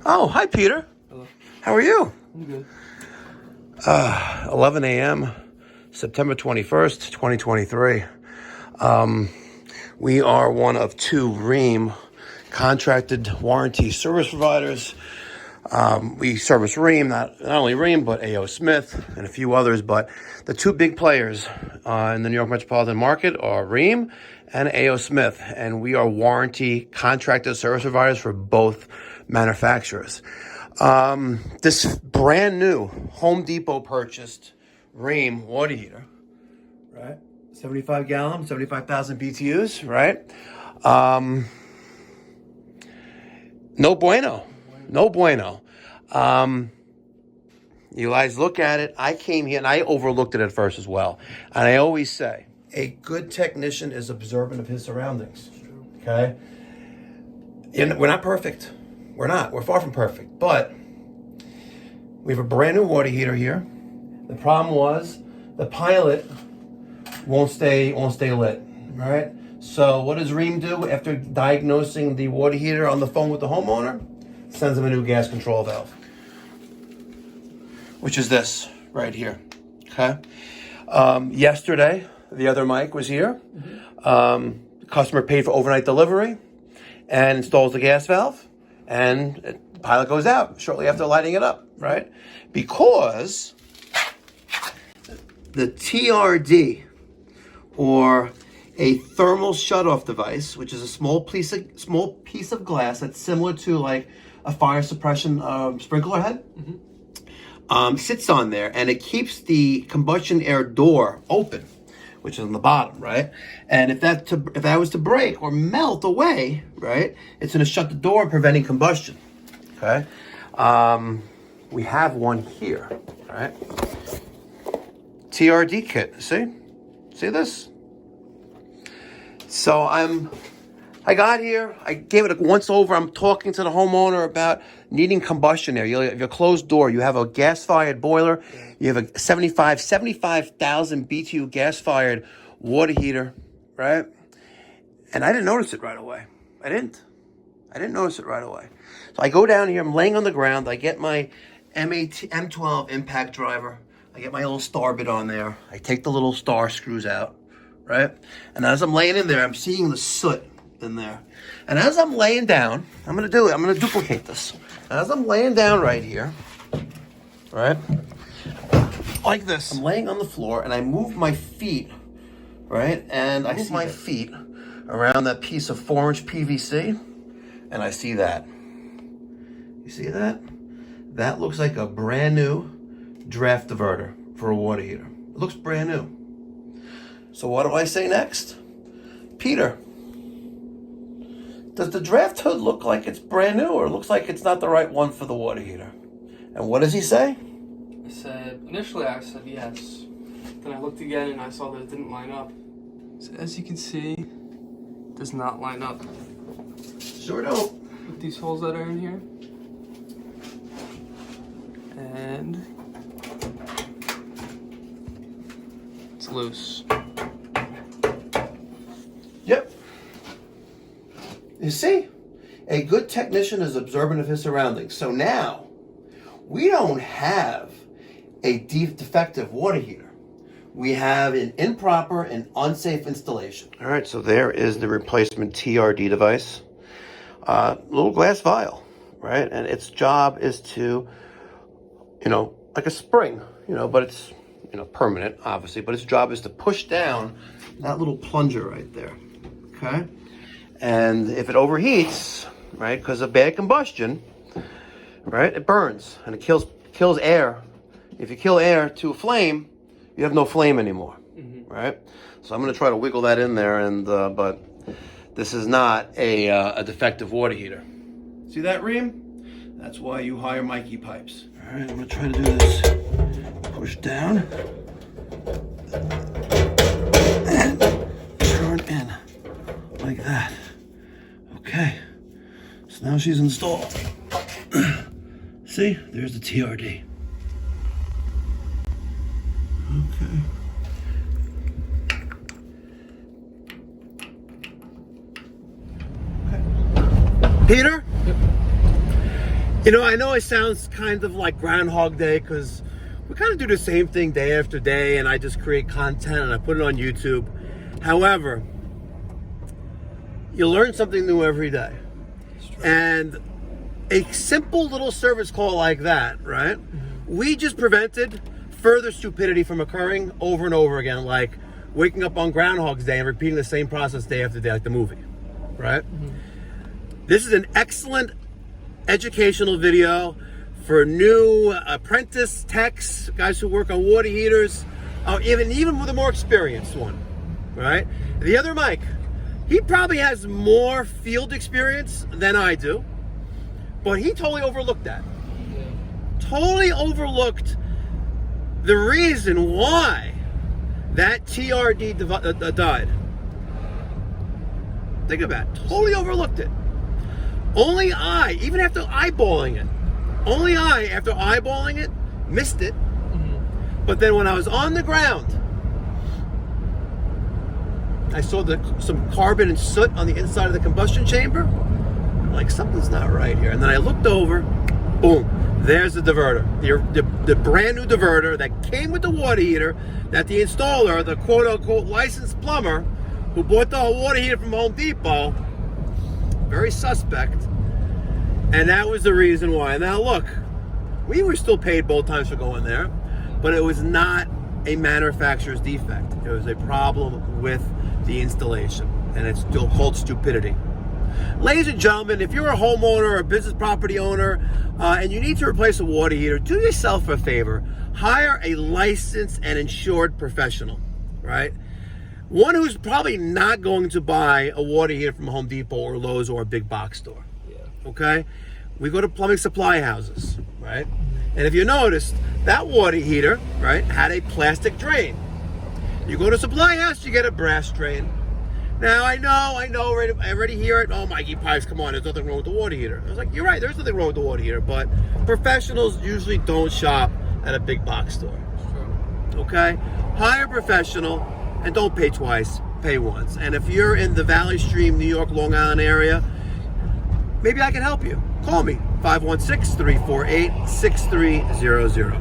Oh, hi, Peter. Hello. How are you? I'm good. 11 a.m., September 21st, 2023. We are one of two Ream contracted warranty service providers. We service Ream, not only Ream, but A.O. Smith and a few others. But the two big players in the New York metropolitan market are Ream and A.O. Smith. And we are warranty contracted service providers for both manufacturers. This brand new Home Depot purchased Ream water heater, right? 75 gallon, 75,000 BTUs, right? No bueno. No bueno. You guys look at it. I came here and I overlooked it at first as well. And I always say, a good technician is observant of his surroundings. Okay? And we're not perfect. We're not. We're far from perfect. But we have a brand new water heater here. The problem was the pilot won't stay lit, right? So what does Ream do after diagnosing the water heater on the phone with the homeowner? Sends them a new gas control valve, which is this right here, okay? Yesterday, the other Mike was here. The customer paid for overnight delivery and installs the gas valve, and the pilot goes out shortly after lighting it up, right? Because the TRD, or a thermal shutoff device, which is a small piece of glass that's similar to like a fire suppression sprinkler head, sits on there, and it keeps the combustion air door open, which is on the bottom, right? And if that was to break or melt away, right, it's going to shut the door, preventing combustion. Okay, we have one here, right? TRD kit. See this? So I got here, I gave it a once over. I'm talking to the homeowner about needing combustion air. You have your closed door, you have a gas-fired boiler, you have a 75,000 BTU gas-fired water heater, right? And I didn't notice it right away. I didn't notice it right away. So I go down here, I'm laying on the ground, I get my M12 impact driver, I get my little star bit on there, I take the little star screws out, right? And as I'm laying in there, I'm seeing the soot in there. And as I'm laying down, I'm going to duplicate this. And as I'm laying down right here, right, like this, I'm laying on the floor and I move my feet, right, and I move my feet around that piece of 4-inch PVC, and I see that. You see that? That looks like a brand new draft diverter for a water heater. It looks brand new. So what do I say next? Peter, does the draft hood look like it's brand new, or looks like it's not the right one for the water heater? And what does he say? Initially I said yes. Then I looked again and I saw that it didn't line up. So as you can see, it does not line up. Sure don't. With these holes that are in here. And it's loose. Yep. You see, a good technician is observant of his surroundings. So now, we don't have a defective water heater. We have an improper and unsafe installation. All right, so there is the replacement TRD device. Little glass vial, right? And its job is to, like a spring, but it's, permanent, obviously. But its job is to push down that little plunger right there, okay? And if it overheats, right, because of bad combustion, right, it burns and it kills air. If you kill air to a flame, you have no flame anymore, right? So I'm going to try to wiggle that in there, and but this is not a defective water heater. See that, Ream? That's why you hire Mikey Pipes. All right, I'm going to try to do this. Push down and turn in like that. Okay, so now she's installed. See, there's the TRD. Okay. Peter? Yep. You know, I know it sounds kind of like Groundhog Day because we kind of do the same thing day after day, and I just create content and I put it on YouTube. However, you learn something new every day. And a simple little service call like that, right? We just prevented further stupidity from occurring over and over again, like waking up on Groundhog's Day and repeating the same process day after day, like the movie, right? This is an excellent educational video for new apprentice techs, guys who work on water heaters, even with a more experienced one, right? The other Mike, he probably has more field experience than I do, but he totally overlooked that. Yeah. Totally overlooked the reason why that TRD died. Think about it. Totally overlooked it. Only I, even after eyeballing it, missed it. But then when I was on the ground, I saw some carbon and soot on the inside of the combustion chamber. I'm like, something's not right here. And then I looked over, boom, there's the diverter. The brand new diverter that came with the water heater that the installer, the quote unquote licensed plumber who bought the water heater from Home Depot, very suspect. And that was the reason why. Now look, we were still paid both times for going there, but it was not a manufacturer's defect. It was a problem with the installation, and it's still called stupidity. Ladies and gentlemen, if you're a homeowner or a business property owner and you need to replace a water heater, do yourself a favor. Hire a licensed and insured professional, right? One who's probably not going to buy a water heater from Home Depot or Lowe's or a big box store. Okay, we go to plumbing supply houses, right? And if you noticed, that water heater, right, had a plastic drain. You go to supply house, you get a brass drain. Now I know, I already hear it. Oh, Mikey Pipes, come on, there's nothing wrong with the water heater. I was like, you're right, there's nothing wrong with the water heater, but professionals usually don't shop at a big box store. Okay, hire a professional and don't pay twice, pay once. And if you're in the Valley Stream, New York, Long Island area, maybe I can help you. Call me, 516-348-6300.